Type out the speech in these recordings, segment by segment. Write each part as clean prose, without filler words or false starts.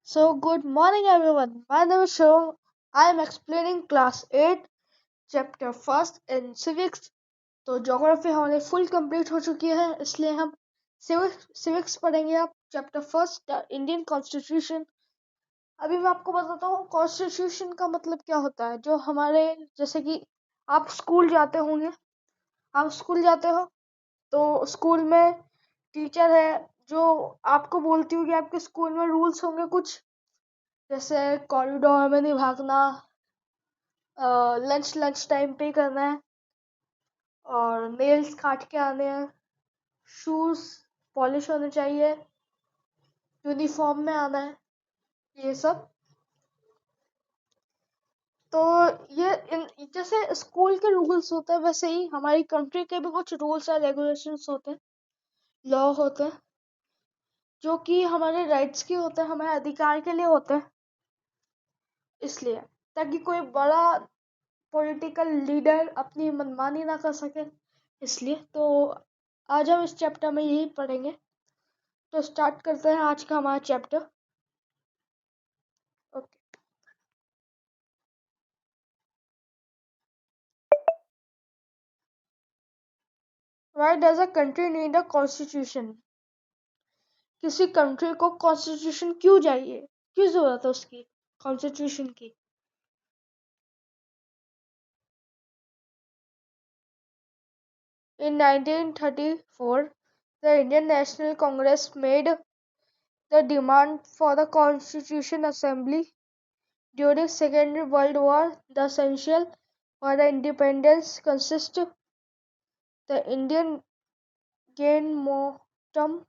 So, good morning everyone. My name is Shubham. I am explaining class 8, chapter 1st in civics. तो geography हमारी full complete हो चुकी है इसलिए हम सिविक्स पढ़ेंगे अब chapter first the Indian constitution. अभी मैं आपको बताता हूँ कॉन्स्टिट्यूशन का मतलब क्या होता है। जो हमारे जैसे कि आप स्कूल जाते होंगे, आप स्कूल जाते हो तो स्कूल में टीचर है जो आपको बोलती होगी, आपके स्कूल में रूल्स होंगे कुछ, जैसे कॉरिडोर में नहीं भागना, लंच लंच टाइम पे ही करना है, और नेल्स काट के आने हैं, शूज पॉलिश होने चाहिए, यूनिफॉर्म में आना है, ये सब। तो ये जैसे स्कूल के रूल्स होते हैं वैसे ही हमारी कंट्री के भी कुछ रूल्स एंड रेगुलेशंस होते हैं, लॉ होते हैं, जो कि हमारे राइट्स के होते हैं, हमारे अधिकार के लिए होते हैं। इसलिए ताकि कोई बड़ा पॉलिटिकल लीडर अपनी मनमानी ना कर सके, इसलिए तो आज हम इस चैप्टर में यही पढ़ेंगे। तो स्टार्ट करते हैं आज का हमारा chapter. Okay. Why does a country need a constitution? किसी कंट्री को कॉन्स्टिट्यूशन क्यों चाहिए, क्यों जरूरत है उसकी कॉन्स्टिट्यूशन की? In 1934, the Indian National Congress made the demand for the Constitution Assembly. During Second World War, the essential for the independence consist the Indian gained momentum,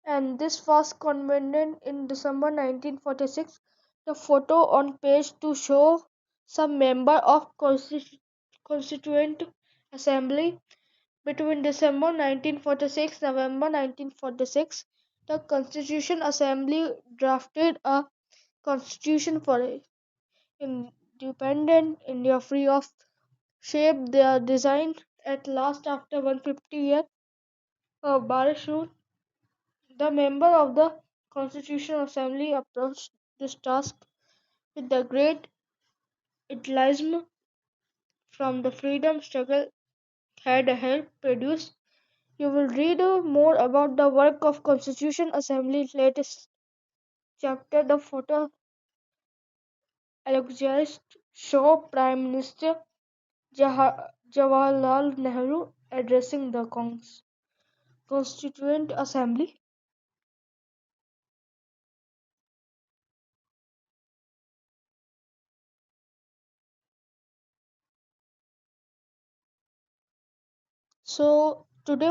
and this was convened in December 1946. The photo on page 2 show some member of Constituent Assembly between December 1946 November 1946. The Constitution Assembly drafted a constitution for independent India free of shape their design at last after 150 years of Barish rule. The member of the Constitutional Assembly approached this task with the great idealism from the freedom struggle had helped produce. You will read more about the work of Constitution Assembly latest chapter. The photo elogies show Prime Minister Jawaharlal Nehru addressing the Constituent Assembly. So today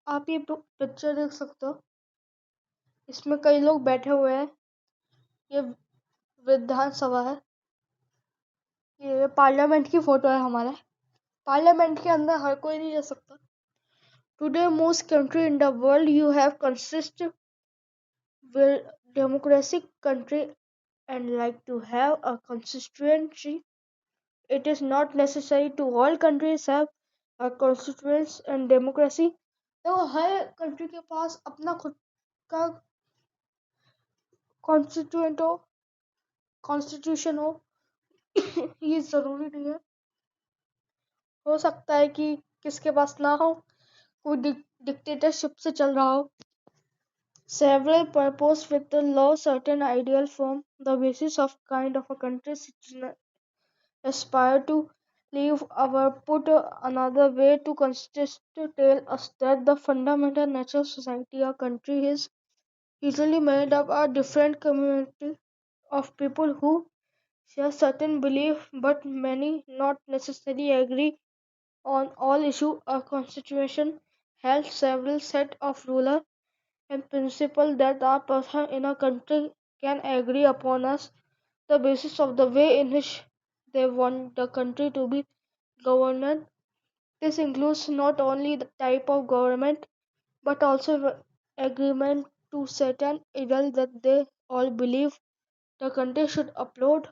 आप ये picture देख सकते हो, इसमें कई लोग बैठे हुए हैं। ये विधानसभा है, ये पार्लियामेंट की फोटो है हमारे। पार्लियामेंट के अंदर हर कोई नहीं जा सकता। Today most country in the world you have consist will democratic country and like to have a constituency. It is not necessary to all countries have a constituents and democracy. तो हर country के पास अपना खुद का constituent हो, constitution हो, ये जरूरी नहीं है। हो सकता है कि किसके पास ना हो, कोई डिक्टेटरशिप से चल रहा हो। Several purpose with the law certain ideal form the basis of kind of a country citizen aspire to live our put another way to consist to tell us that the fundamental nature of society or country is usually made up of different community of people who share certain belief but many not necessarily agree on all issue. A constitution has several set of ruler and principle that our person in a country can agree upon as the basis of the way in which they want the country to be governed. This includes not only the type of government but also agreement to certain ideals that they all believe the country should uphold.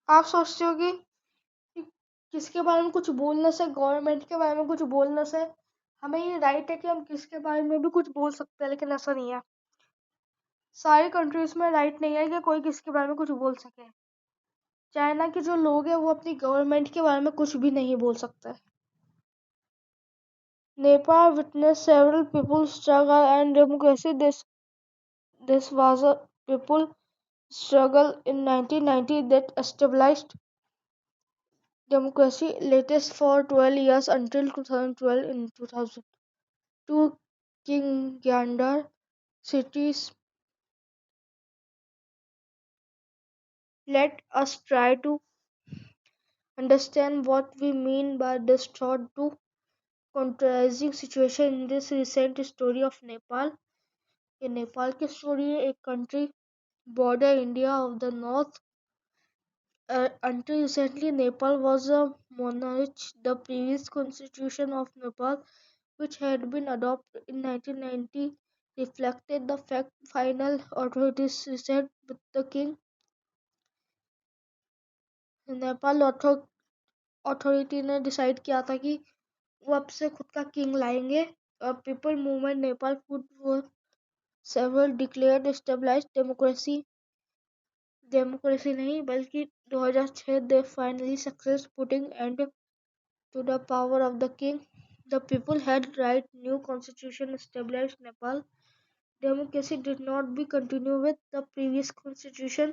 आप सोचते हो कि किसके बारे में कुछ बोलने से, गवर्नमेंट के बारे में कुछ बोलने से हमें ये राइट है कि हम किसके बारे में भी कुछ बोल सकते हैं, लेकिन ऐसा नहीं है। सारी कंट्रीज में राइट नहीं है कि कोई किसके बारे में कुछ बोल सके। चाइना के जो लोग हैं वो अपनी गवर्नमेंट के बारे में कुछ भी नहीं बोल सकते। Nepal witnessed several people's struggle and democracy. This was a people struggle in 1990 that established democracy latest for 12 years until 2012. In 2002, King Gandhar cities. Let us try to understand what we mean by this thought to contrasting situation in this recent story of Nepal. In Nepal की story है, एक country border India of the north. Until recently, Nepal was a monarchy. The previous constitution of Nepal, which had been adopted in 1990, reflected the fact final authorities rested with the king. Nepal authority ने decide किया था कि वो अब से खुद का king लाएंगे। पीपल मूवमेंट नेपाल फूड वो सेवरल डिक्लेयर्ड स्टेबलाइज्ड डेमोक्रेसी नहीं बल्कि 2006 they finally success putting and to the power of the king. The people had right new constitution established Nepal. Democracy did not be continue with the previous constitution.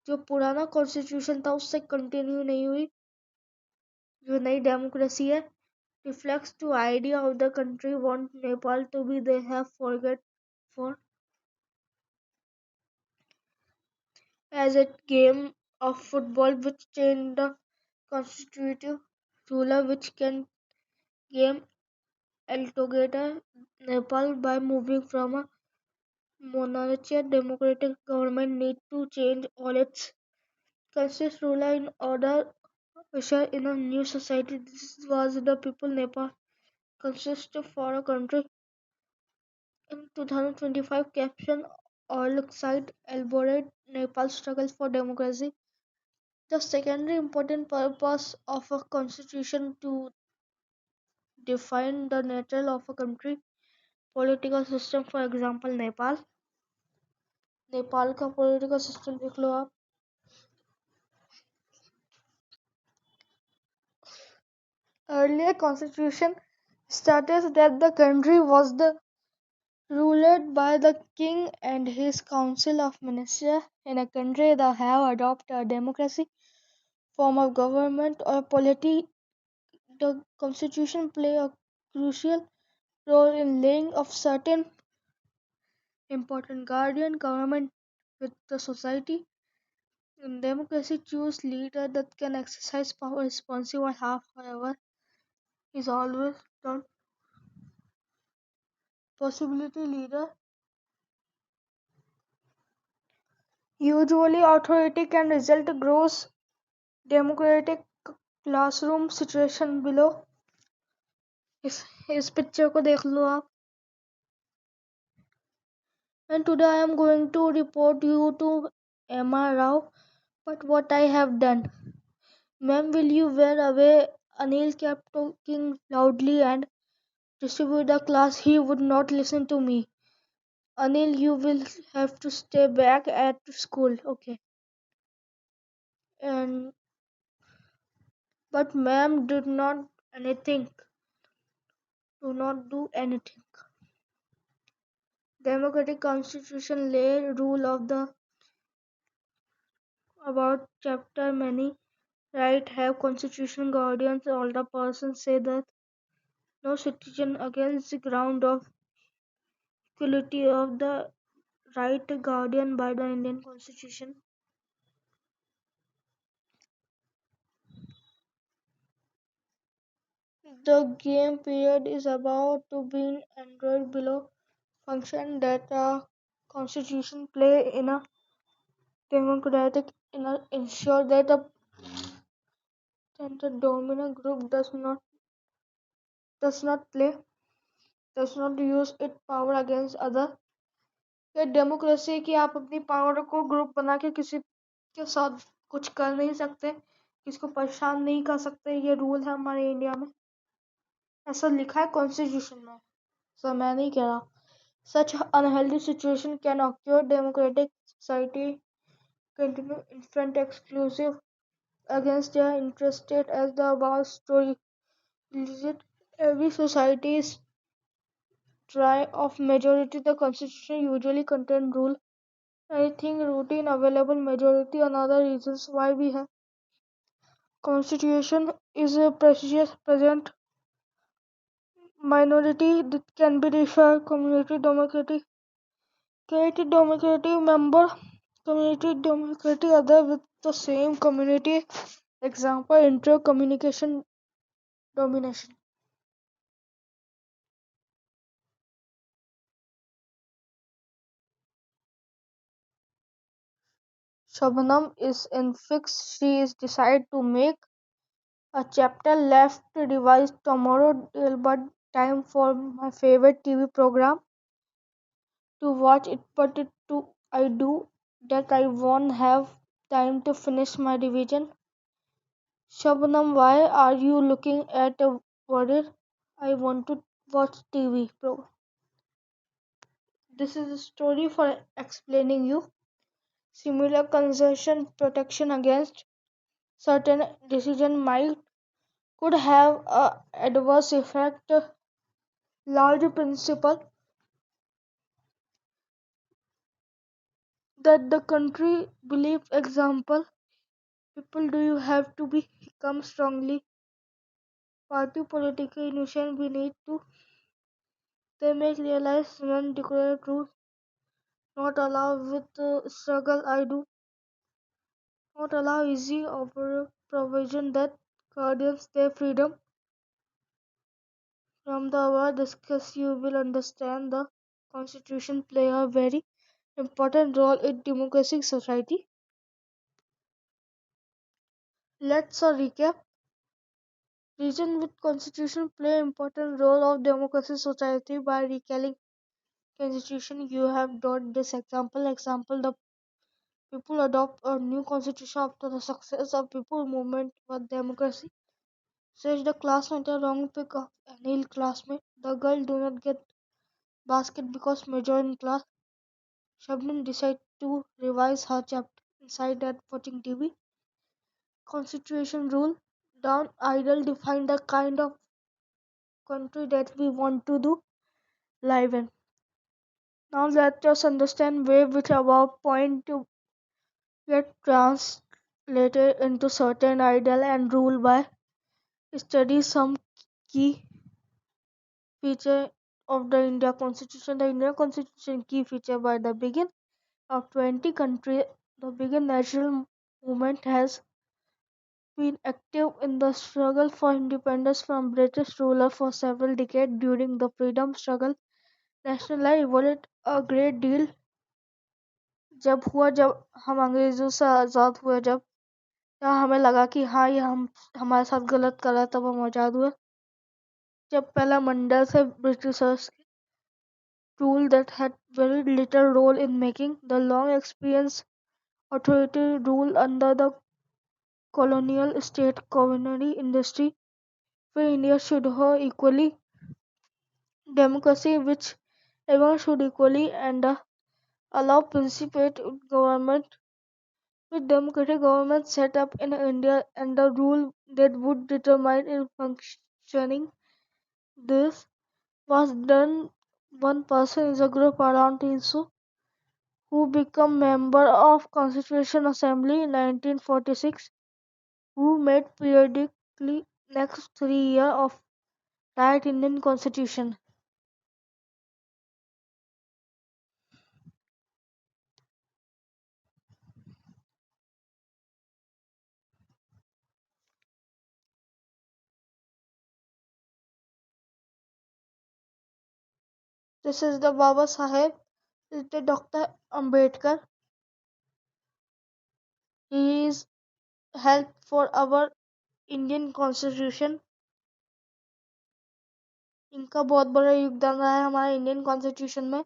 जो पुराना constitution था उससे continue नहीं हुई। जो नई डेमोक्रेसी है reflects to idea of the country want Nepal to be they have forget for as a game of football which changed the constitutive ruler which can game altogether Nepal by moving from a monarchical democratic government need to change all its consist ruler in order usher in a new society. This was the people Nepal consist for a country. In 2025 caption alongside elaborate Nepal struggles for democracy. The secondary important purpose of a constitution to define the nature of a country, political system, for example Nepal. Nepal का political system देख लो आप। Earlier constitution stated that the country was ruled by the king and his council of ministers. In a country that have adopted a democracy form of government or polity, the constitution play a crucial role in laying of certain important guardian government with the society. In democracy, choose leader that can exercise power responsibly. Half, however, is always the possibility leader. Usually, authority can result gross democratic classroom situation below. इस picture को देख लो आप। And today I am going to report you to Emma Rao. But what I have done. Ma'am, will you wear away? Anil kept talking loudly and distribute the class. He would not listen to me. Anil, you will have to stay back at school, okay? And but ma'am did not anything. Do not do anything. Democratic constitution lay rule of the about chapter many right have constitution guardians. All the persons say that no citizen against the ground of equality of the right guardian by the Indian Constitution. The game period is about to be Android below function that a constitution play in a democratic ensure that the dominant group does not play does not use its power against other। ये democracy कि आप अपनी power को group बना के किसी के साथ कुछ कर नहीं सकते, किसको परेशान नहीं कर सकते। ये रूल है हमारे इंडिया में। ऐसा लिखा है कॉन्स्टिट्यूशन में। सर मैं नहीं कह रहा। Such unhealthy situation can occur. Democratic society continue infront exclusive against their interested as the above story illustrates. Every society's try of majority the constitution usually contain rule. Anything routine available majority another reasons why we have constitution is a precious present minority that can be referred community democratic member community democratic other with the same community example intercommunication domination. Shubham is in fix. She is decided to make a chapter left to revise tomorrow but time for my favorite TV program to watch it but it to I do that I won't have time to finish my revision. Shabnam, why are you looking at a worried? I want to watch TV. Bro. This is a story for explaining you. Similar conservation protection against certain decision might could have a adverse effect. Large principle that the country believes example people do you have to become strongly party political initiation we need to they make realize when declare truth not allow with struggle I do not allow easy provision that guardians their freedom from the above discuss you will understand the constitution play a very important role in democratic society. Let's recap. Region with constitution play important role of democracy society by recalling constitution you have done this example the people adopt a new constitution after the success of people movement for democracy. Says the classmate a wrong pick of any classmate. The girl do not get basket because major in class. Shabnam decide to revise her chapter inside that watching TV. Constitution rule down idle define the kind of country that we want to do live in. Now let us understand way which above point to get translated into certain ideal and rule by study some key feature of the India Constitution. The India Constitution key feature by the begin of 20 countries, the begin national movement has been active in the struggle for independence from British ruler for several decades. During the freedom struggle, national life evolved a great deal. जब हम अंग्रेजों से आज़ाद हुए जब हमें लगा कि हाँ ये हम हमारे साथ गलत कर रहा है तब हम आज़ाद हुए. जब पहला मंडल से Britishers rule that had very little role in making the long experience authority rule under the colonial state culinary industry where India should have equally democracy which everyone should equally and allow participate in government with democratic government set up in India and the rule that would determine its functioning. This was done one person is a group around Insu who became member of Constitution Assembly in 1946 who met periodically next 3 years of right Indian Constitution. This is the Baba Saheb, is the Dr. Ambedkar. He is help for our Indian Constitution. इनका बहुत बड़ा योगदान रहा है हमारे Indian constitution में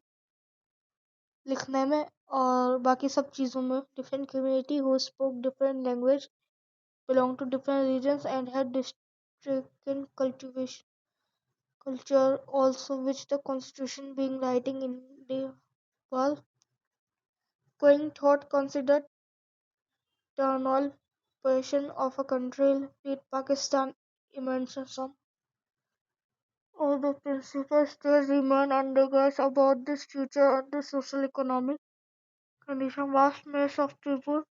लिखने में और बाकी सब चीज़ों में different community who spoke different language belong to different regions and had distinct cultivation culture also which the constitution being writing in the world going thought considered internal position of a country with Pakistan immense some of the principal states remain undecided about this future and the social economic condition vast mass of people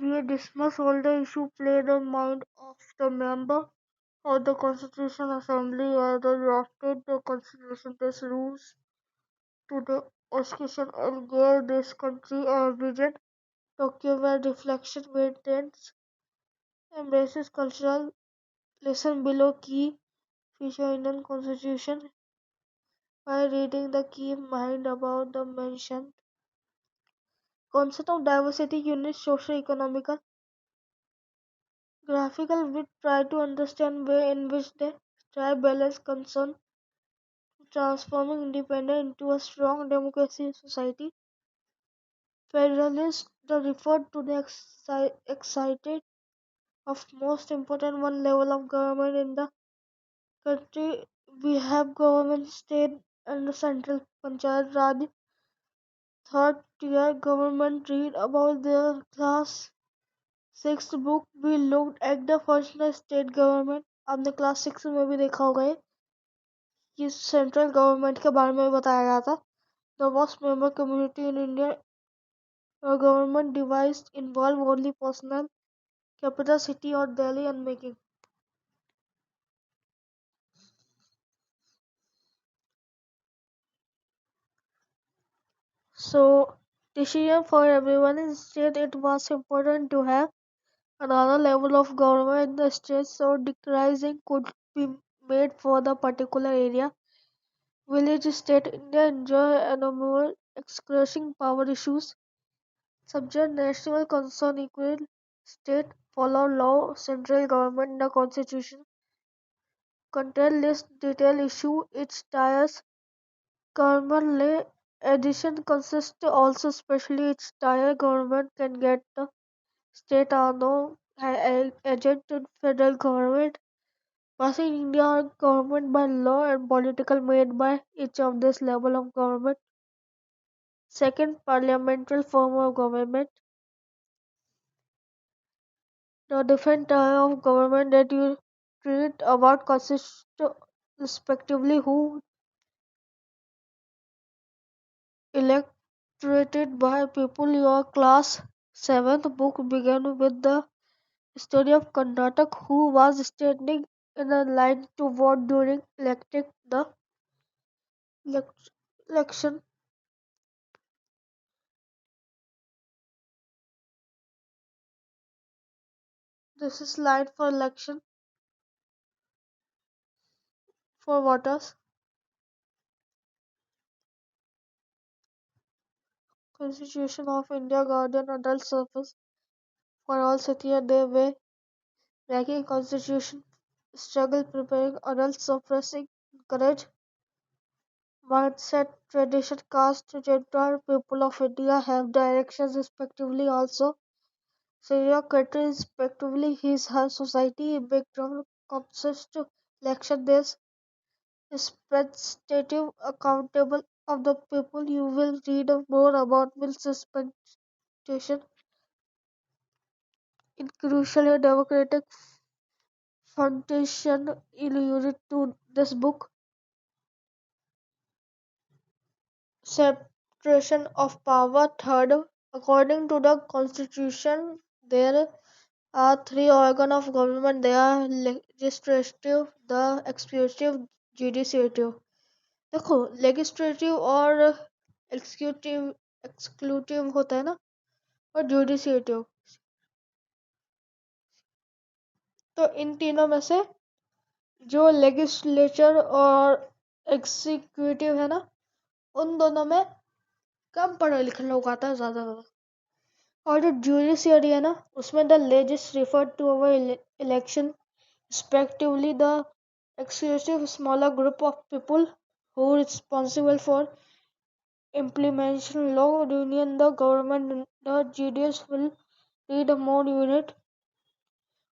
we dismiss all the issue play the mind of the member of the Constitution Assembly or the drafted the Constitution these rules to the Constitution and gave this country a vision document reflection maintains embraces cultural lesson below key feature in the Constitution by reading the key mind about the mentioned concept of diversity unit socio-economical graphical we try to understand way in which the tribe balance concern transforming independence into a strong democracy society. Federalists the referred to the excited of most important one level of government in the country. We have government, state, and the central Panchayat Raj. Third tier government read about their class sixth book we looked at the first state government. आपने class six में भी देखा होगा ये central government के बारे में बताया गया था the worst member community in India government device involve only personal capital city or Delhi and making. So decision for everyone instead it was important to have another level of government in the state so decreasing could be made for the particular area. Village state India enjoy anomal expressing power issues. Subject national concern equal state follow law central government the constitution. Content list detail issue its tires government lay addition consists also especially its tire government can get the state are no agent to federal government. Passing India government by law and political made by each of this level of government. Second, parliamentary form of government. The different type of government that you treat about consist respectively who elected by people. Your class seventh book began with the story of Karnataka who was standing in a line to vote during electing the election. This is line for election for voters. Constitution of India Guardian Adult Service for all citizens. They were making constitution struggle preparing adults suppressing courage mindset tradition caste gender people of India have directions respectively also. So your country respectively his her society background consists election this representative accountable of the people you will read more about will suspension in crucial democratic foundation alluded to this book. Separation of power. Third, according to the constitution, there are three organs of government. They are legislative, the executive, judiciative. देखो legislative और executive executive होता है ना और जुडिशिएटिव तो इन तीनों में से जो लेजिस्लेचर और एग्जीक्यूटिव है ना उन दोनों में कम पढ़े लिखे लोग आता है ज़्यादा और जो जुडिशियरी है ना उसमें द लेजिस refer to our election respectively the exclusive smaller group of people who are responsible for implementation law union the government the GDS will need a more unit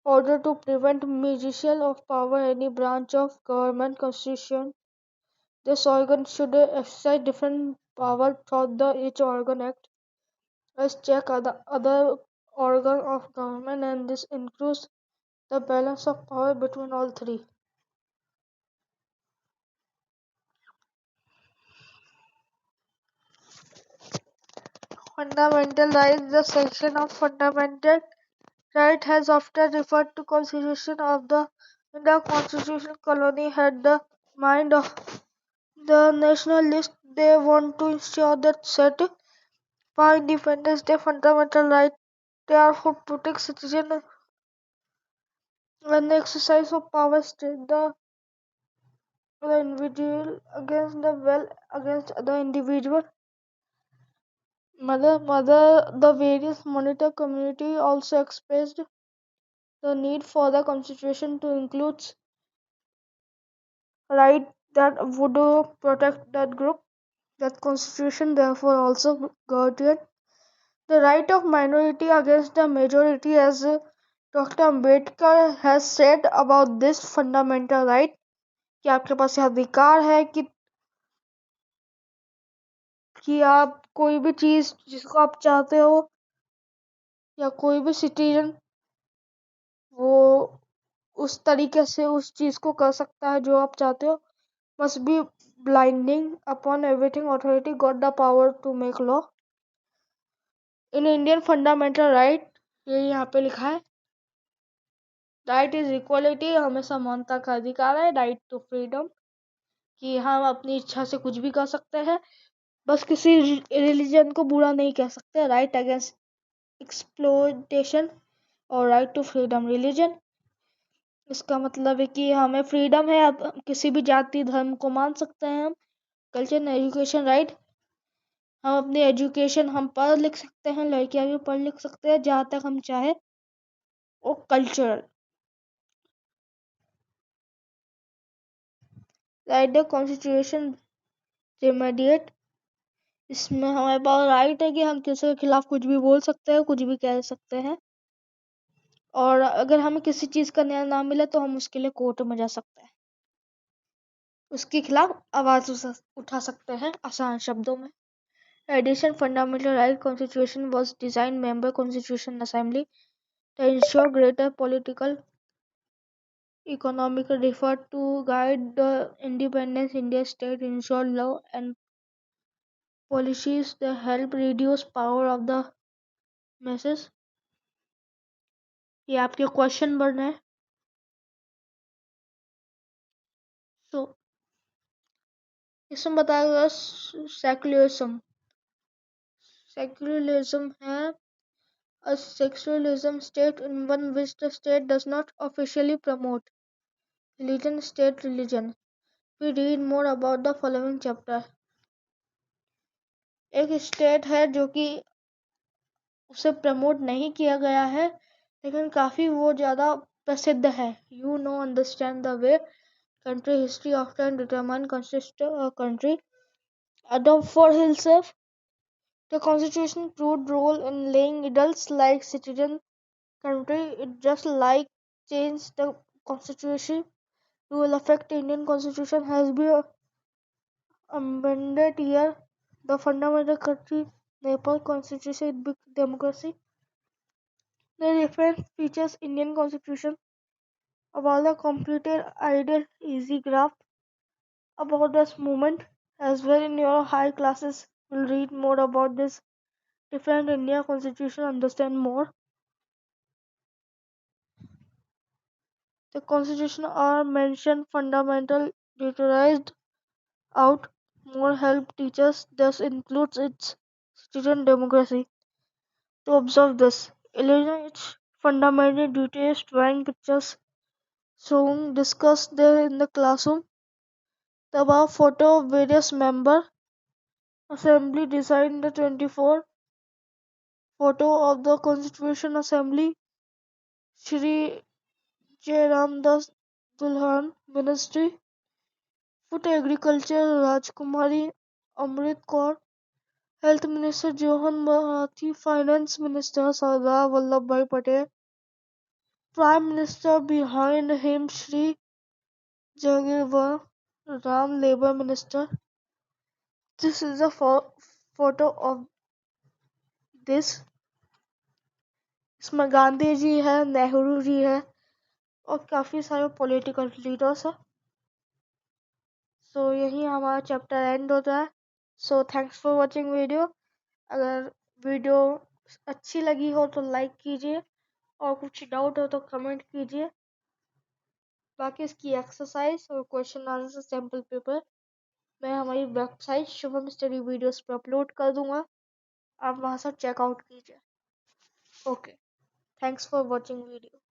order to prevent misuse of power any branch of government constitution. This organ should exercise different power throughout the each organ act. Let's check other organ of government and this includes the balance of power between all three. Fundamental rights. The section of fundamental right has often referred to constitution of the constitutional colony had the mind of the nationalists. They want to ensure that set by independence their fundamental right. They are for protect citizens and the exercise of power state the individual against the well against the individual. Mother, the various monitor community also expressed the need for the constitution to include right that would protect that group. That constitution therefore also guarded the right of minority against the majority as Dr. Ambedkar has said about this fundamental right कि आपके पास यह अधिकार है कि आप कोई भी चीज जिसको आप चाहते हो या कोई भी सिटीजन वो उस तरीके से उस चीज को कर सकता है जो आप चाहते हो must be blinding upon everything authority got the power to make law in Indian fundamental right ये यहाँ पे लिखा है राइट इज इक्वलिटी हमें समानता का अधिकार है राइट टू फ्रीडम कि हम अपनी इच्छा से कुछ भी कर सकते हैं बस किसी रिलीजन को बुरा नहीं कह सकते राइट अगेंस्ट एक्सप्लोइटेशन और राइट टू फ्रीडम रिलीजन इसका मतलब है कि हमें फ्रीडम है अब किसी भी जाति धर्म को मान सकते हैं हम कल्चर एंड एजुकेशन राइट हम अपनी एजुकेशन हम पढ़ लिख सकते हैं लड़कियां भी पढ़ लिख सकते हैं जहाँ तक हम चाहे वो कल्चरल राइट द कॉन्स्टिट्यूशन रेमेडिएट इसमें हमारे पास राइट है कि हम किसी के खिलाफ कुछ भी बोल सकते हैं कुछ भी कह सकते हैं और अगर हमें किसी चीज का न्याय ना मिले तो हम उसके लिए कोर्ट में जा सकते हैं उसके खिलाफ आवाज उठा सकते हैं आसान शब्दों में addition fundamental right constitution was design member constitution assembly to ensure greater political economic refer to guide the independence India state ensure law and policies that help reduce power of the masses ये आपके question बन रहे हैं सो इसमें बताया गया secularism secularism है a secularism state in one which the state does not officially promote religion state religion we read more about the following chapter एक स्टेट है जो कि उसे प्रमोट नहीं किया गया है लेकिन काफी वो ज्यादा प्रसिद्ध है you know understand the way country history often determine consist a country adopt for himself the constitution proved role in laying adults like citizen country it just like change the constitution will affect Indian constitution has been amended here the fundamental country Nepal constitution is big democracy the different features Indian constitution about the completed ideal easy graph about this movement as well in your high classes will read more about this different India constitution understand more the constitution are mentioned fundamental utilized out more help teachers this includes its student democracy to observe this illusion its fundamental duties drawing pictures showing discussed there in the classroom the above photo of various member assembly designed the 24 photo of the Constitution Assembly, Shri Jairam Das Dulhan Ministry, Food Agriculture Rajkumari Amrit Kaur, Health Minister Johan Bharati, Finance Minister Sardar Vallabhbhai Patel, Prime Minister behind him Shri Jagirwar Ram, Labour Minister. This is a photo of this. इसमें गांधी जी है, नेहरू जी है और काफी सारे political leaders है। सो यही हमारा chapter and होता है। So thanks for watching video. अगर वीडियो अच्छी लगी हो तो लाइक कीजिए और कुछ डाउट हो तो कमेंट कीजिए। बाकी इसकी एक्सरसाइज और क्वेश्चन आंसर सैम्पल पेपर मैं हमारी वेबसाइट शुभम स्टडी वीडियोस पे अपलोड कर दूंगा, आप वहां से चेकआउट कीजिए। Okay, thanks for watching video.